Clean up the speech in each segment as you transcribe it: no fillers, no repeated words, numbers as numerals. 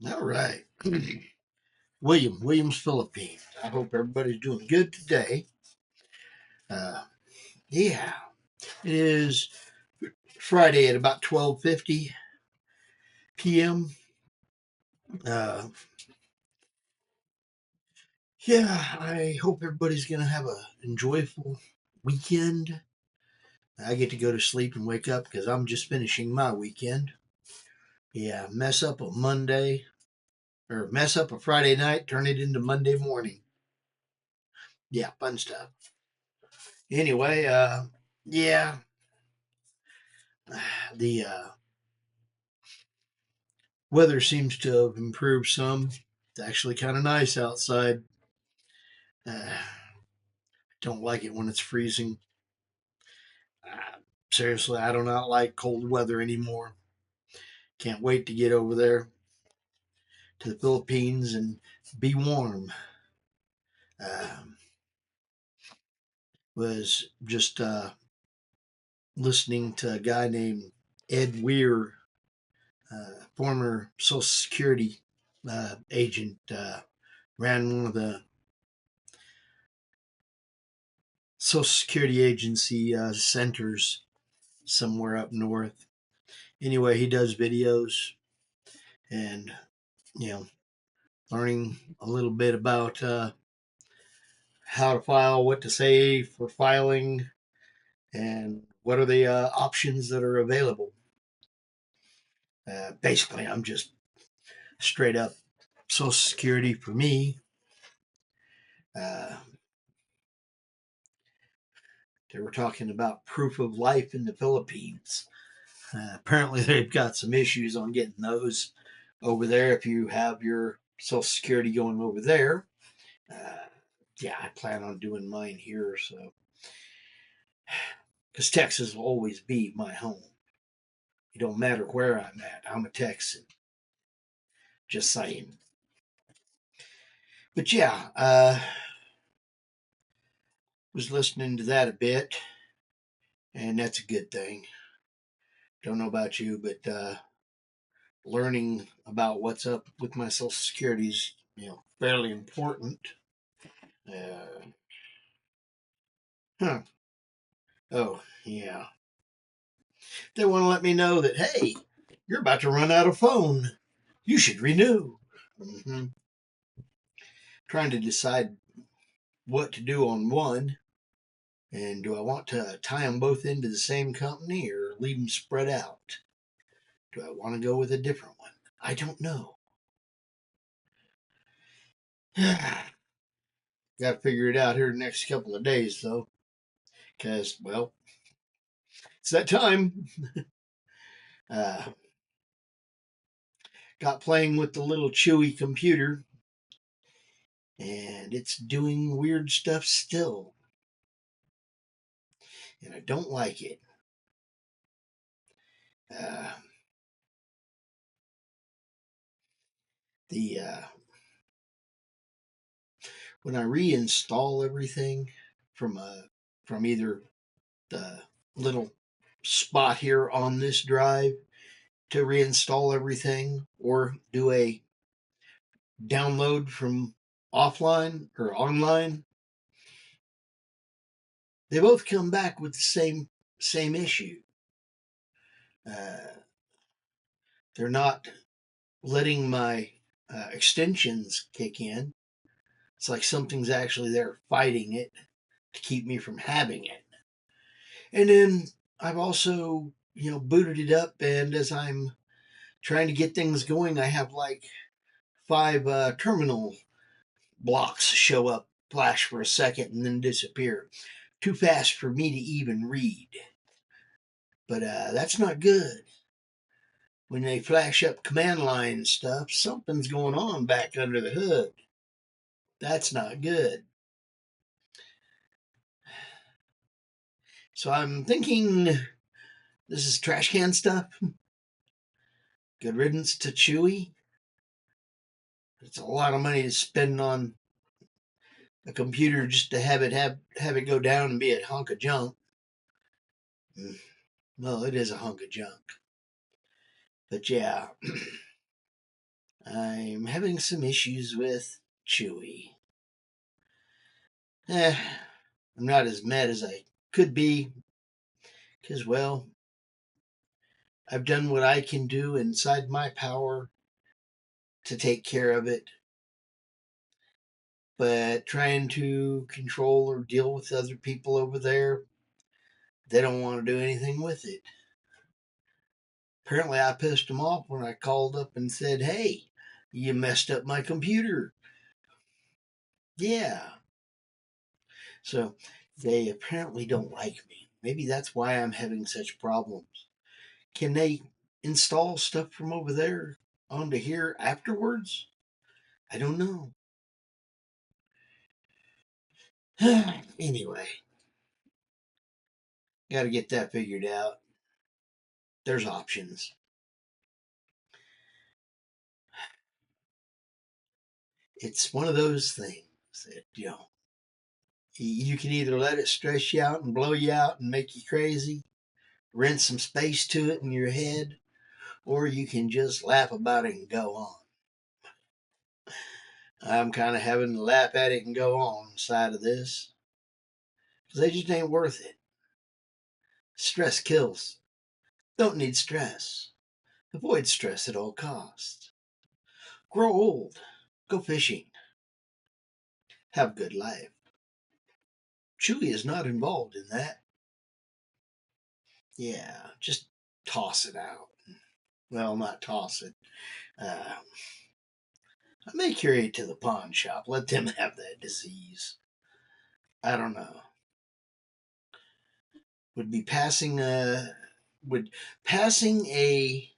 All right. Williams, Philippines. I hope everybody's doing good today. Uh, yeah, it is Friday at about 12:50 p.m. Uh, yeah, I hope everybody's going to have a enjoyable weekend. I get to go to sleep and wake up because I'm just finishing my weekend. Yeah, mess up a Monday or mess up a Friday night, turn it into Monday morning. Yeah, fun stuff. Anyway, yeah, the weather seems to have improved some. It's actually kind of nice outside. Don't like it when it's freezing. Seriously, I do not like cold weather anymore. Can't wait to get over there to the Philippines and be warm. Um, was just listening to a guy named Ed Weir, former Social Security agent, ran one of the Social Security Agency centers somewhere up north. Anyway, he does videos and, you know, learning a little bit about how to file, what to say for filing, and what are the options that are available. Basically, I'm just straight up Social Security for me. Uh, they were talking about proof of life in the Philippines. Apparently, they've got some issues on getting those over there if you have your Social Security going over there. Uh, yeah, I plan on doing mine here, so because Texas will always be my home. It don't matter where I'm at. I'm a Texan. Just saying. But yeah, was listening to that a bit, and that's a good thing. Don't know about you, but learning about what's up with my Social Security is, fairly important. Uh, huh. Oh, yeah. They want to let me know that, hey, you're about to run out of phone. You should renew. Mm-hmm. Trying to decide what to do on one. And do I want to tie them both into the same company or leave them spread out? Do I want to go with a different one? I don't know. Got to figure it out here the next couple of days, though, because, well, it's that time. Uh, got playing with the little Chewy computer, and it's doing weird stuff still, and I don't like it. Uh, the When I reinstall everything from from either the little spot here on this drive to reinstall everything or do a download from offline or online, they both come back with the same issue. Uh, they're not letting my extensions kick in. It's like something's actually there fighting it to keep me from having it. And then I've also, booted it up, and as I'm trying to get things going, I have like five terminal blocks show up, flash for a second, and then disappear. Too fast for me to even read. But that's not good. When they flash up command line stuff, something's going on back under the hood. That's not good. So I'm thinking this is trash can stuff. Good riddance to Chewy. It's a lot of money to spend on a computer just to have it go down and be a hunk of junk. Well, it is a hunk of junk. But yeah, I'm having some issues with Chewy. I'm not as mad as I could be because, well, I've done what I can do inside my power to take care of it, but trying to control or deal with other people over there, they don't want to do anything with it. Apparently, I pissed them off when I called up and said, "Hey, you messed up my computer." Yeah. So they apparently don't like me. Maybe that's why I'm having such problems. Can they install stuff from over there onto here afterwards? I don't know. Anyway, got to get that figured out. There's options. It's one of those things that, you can either let it stress you out and blow you out and make you crazy, rent some space to it in your head, or you can just laugh about it and go on. I'm kind of having to laugh at it and go on side of this because they just ain't worth it. Stress kills. Don't need stress. Avoid stress at all costs. Grow old. Go fishing. Have a good life. Chewy is not involved in that. Yeah, just toss it out. Well, not toss it. I may carry it to the pawn shop. Let them have that disease. I don't know. Would be passing a would passing a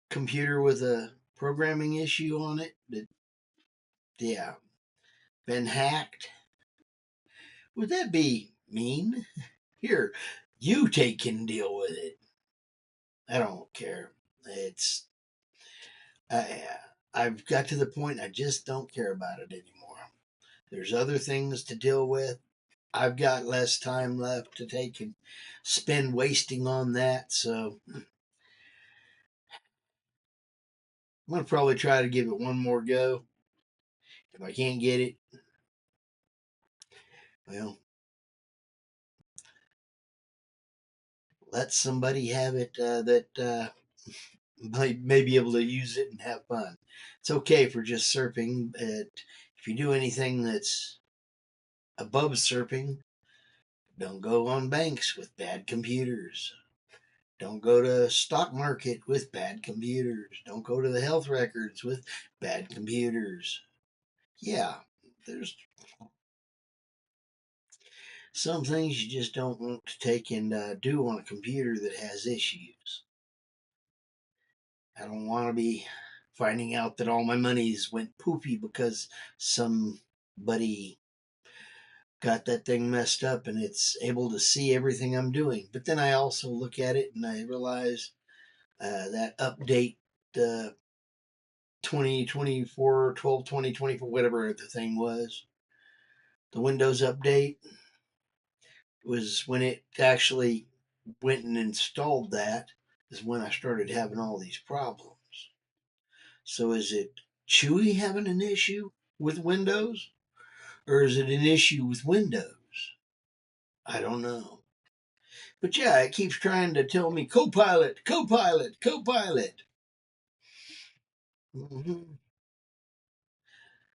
computer with a programming issue on it that, yeah, been hacked. Would that be mean? Here, you take and deal with it. I don't care. It's I, I've got to the point I just don't care about it anymore. There's other things to deal with. I've got less time left to take and spend wasting on that, so I'm gonna probably try to give it one more go. If I can't get it, well, let somebody have it that may be able to use it and have fun. It's okay for just surfing, but if you do anything that's above surfing, don't go on banks with bad computers. Don't go to stock market with bad computers. Don't go to the health records with bad computers. Yeah, there's some things you just don't want to take and do on a computer that has issues. I don't want to be finding out that all my monies went poofy because somebody got that thing messed up and it's able to see everything I'm doing. But then I also look at it and I realize that update, the 2024, 12, 2024, whatever the thing was, the Windows update was when it actually went and installed that, is when I started having all these problems. So is it Chewy having an issue with Windows? Or is it an issue with Windows? I don't know. But yeah, it keeps trying to tell me Copilot, Copilot, Copilot. Mm-hmm.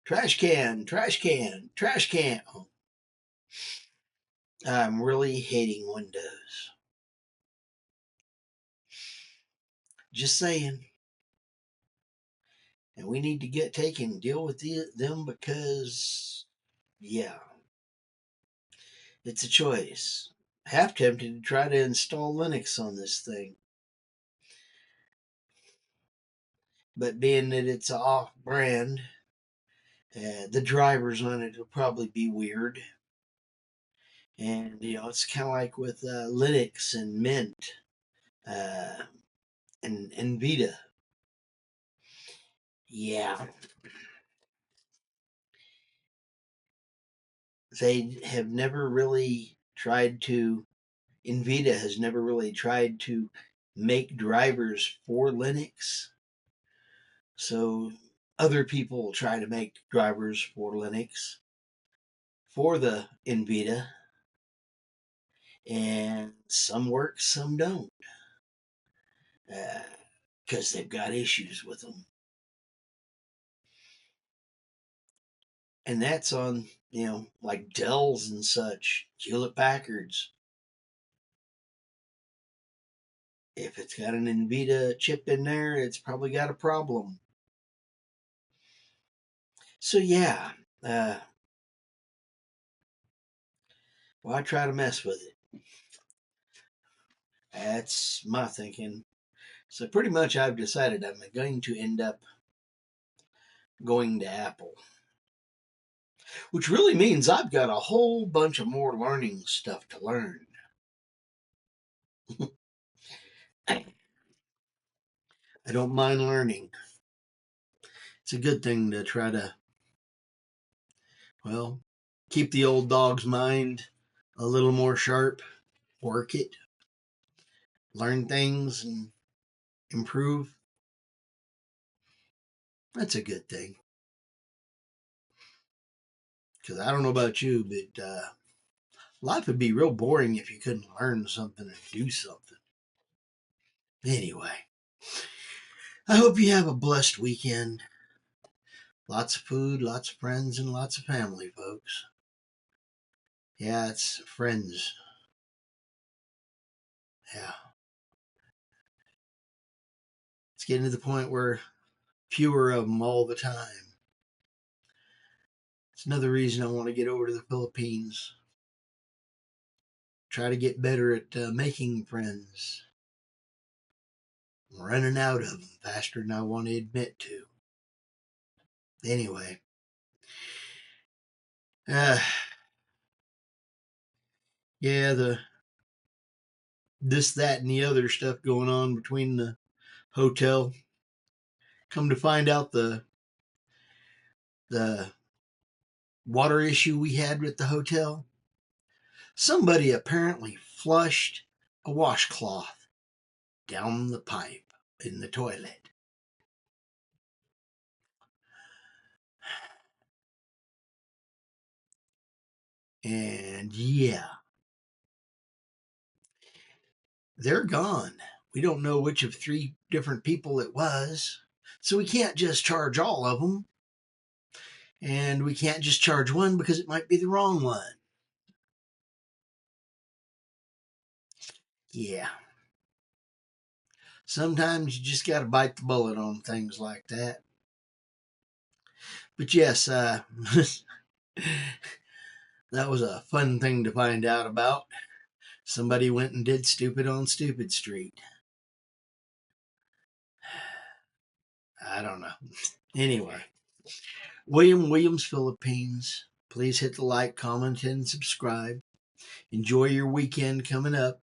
Trash can, trash can, trash can. Oh, I'm really hating Windows. Just saying. And we need to get taken, deal with them because, yeah, it's a choice. Half tempted to try to install Linux on this thing. But being that it's off brand, the drivers on it will probably be weird. And, it's kind of like with Linux and Mint uh, and Vita. Yeah, they have never really tried to, NVIDIA has never really tried to make drivers for Linux. So other people try to make drivers for Linux for the NVIDIA, and some work, some don't, because they've got issues with them. And that's on, like Dell's and such, Hewlett Packards. If it's got an NVIDIA chip in there, it's probably got a problem. So yeah, why try to mess with it? That's my thinking. So pretty much I've decided I'm going to end up going to Apple, which really means I've got a whole bunch of more learning stuff to learn. I don't mind learning. It's a good thing to try to, well, keep the old dog's mind a little more sharp, work it, learn things, and improve. That's a good thing. Because I don't know about you, but life would be real boring if you couldn't learn something and do something. Anyway, I hope you have a blessed weekend. Lots of food, lots of friends, and lots of family, folks. Yeah, it's friends. Yeah. It's getting to the point where fewer of them all the time. It's another reason I want to get over to the Philippines. Try to get better at making friends. I'm running out of them faster than I want to admit to. Anyway, uh, yeah, the this, that, and the other stuff going on between the hotel. Come to find out, the water issue we had with the hotel, somebody apparently flushed a washcloth down the pipe in the toilet. And yeah, they're gone. We don't know which of three different people it was. So we can't just charge all of them. And we can't just charge one because it might be the wrong one. Yeah. Sometimes you just got to bite the bullet on things like that. But yes, that was a fun thing to find out about. Somebody went and did stupid on Stupid Street. I don't know. Anyway, William Williams, Philippines. Please hit the like, comment, and subscribe. Enjoy your weekend coming up.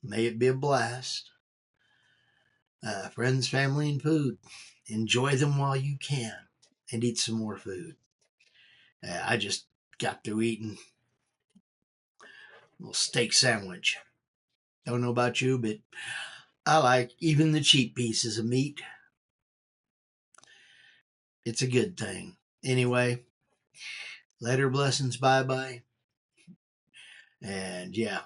May it be a blast. Friends, family, and food. Enjoy them while you can, and eat some more food. I just got through eating a little steak sandwich. Don't know about you, but I like even the cheap pieces of meat. It's a good thing. Anyway, later blessings, bye bye. And yeah,